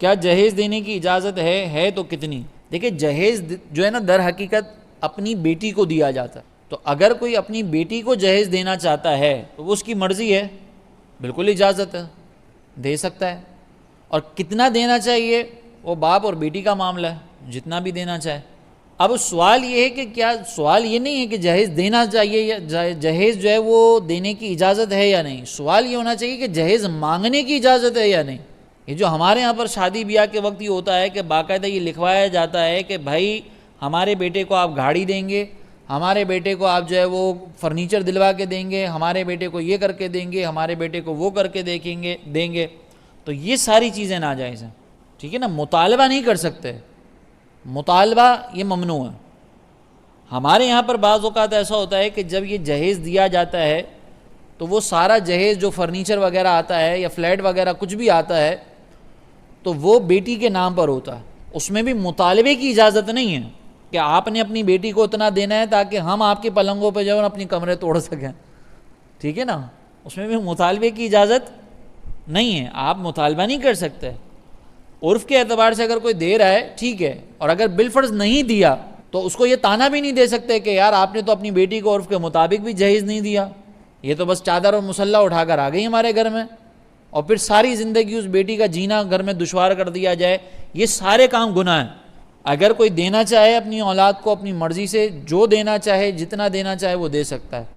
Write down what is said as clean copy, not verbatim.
کیا جہیز دینے کی اجازت ہے تو کتنی؟ دیکھیں جہیز جو ہے نا در حقیقت اپنی بیٹی کو دیا جاتا ہے، تو اگر کوئی اپنی بیٹی کو جہیز دینا چاہتا ہے تو وہ اس کی مرضی ہے، بالکل اجازت ہے، دے سکتا ہے۔ اور کتنا دینا چاہیے وہ باپ اور بیٹی کا معاملہ ہے، جتنا بھی دینا چاہے۔ اب سوال یہ ہے کہ کیا سوال یہ نہیں ہے کہ جہیز دینا چاہیے یا جہیز جو ہے وہ دینے کی اجازت ہے یا نہیں، سوال یہ ہونا چاہیے کہ جہیز مانگنے کی اجازت ہے یا نہیں۔ یہ جو ہمارے ہاں پر شادی بیاہ کے وقت یہ ہوتا ہے کہ باقاعدہ یہ لکھوایا جاتا ہے کہ بھائی ہمارے بیٹے کو آپ گاڑی دیں گے، ہمارے بیٹے کو آپ جو ہے وہ فرنیچر دلوا کے دیں گے، ہمارے بیٹے کو یہ کر کے دیں گے، ہمارے بیٹے کو وہ کر کے دیں گے، تو یہ ساری چیزیں ناجائز ہیں، ٹھیک ہے نا۔ مطالبہ نہیں کر سکتے، مطالبہ یہ ممنوع ہے۔ ہمارے یہاں پر بعض اوقات ایسا ہوتا ہے کہ جب یہ جہیز دیا جاتا ہے تو وہ سارا جہیز جو فرنیچر وغیرہ آتا ہے یا فلیٹ وغیرہ کچھ بھی آتا ہے تو وہ بیٹی کے نام پر ہوتا ہے، اس میں بھی مطالبے کی اجازت نہیں ہے کہ آپ نے اپنی بیٹی کو اتنا دینا ہے تاکہ ہم آپ کے پلنگوں پہ جو ہے اپنی کمرے توڑ سکیں، ٹھیک ہے نا، اس میں بھی مطالبے کی اجازت نہیں ہے، آپ مطالبہ نہیں کر سکتے۔ عرف کے اعتبار سے اگر کوئی دے رہا ہے ٹھیک ہے، اور اگر بالفرض نہیں دیا تو اس کو یہ طعنہ بھی نہیں دے سکتے کہ یار آپ نے تو اپنی بیٹی کو عرف کے مطابق بھی جہیز نہیں دیا، یہ تو بس چادر اور مسلح اٹھا کر آ گئی ہمارے گھر میں، اور پھر ساری زندگی اس بیٹی کا جینا گھر میں دشوار کر دیا جائے، یہ سارے کام گناہ ہیں۔ اگر کوئی دینا چاہے اپنی اولاد کو اپنی مرضی سے جو دینا چاہے جتنا دینا چاہے وہ دے سکتا ہے۔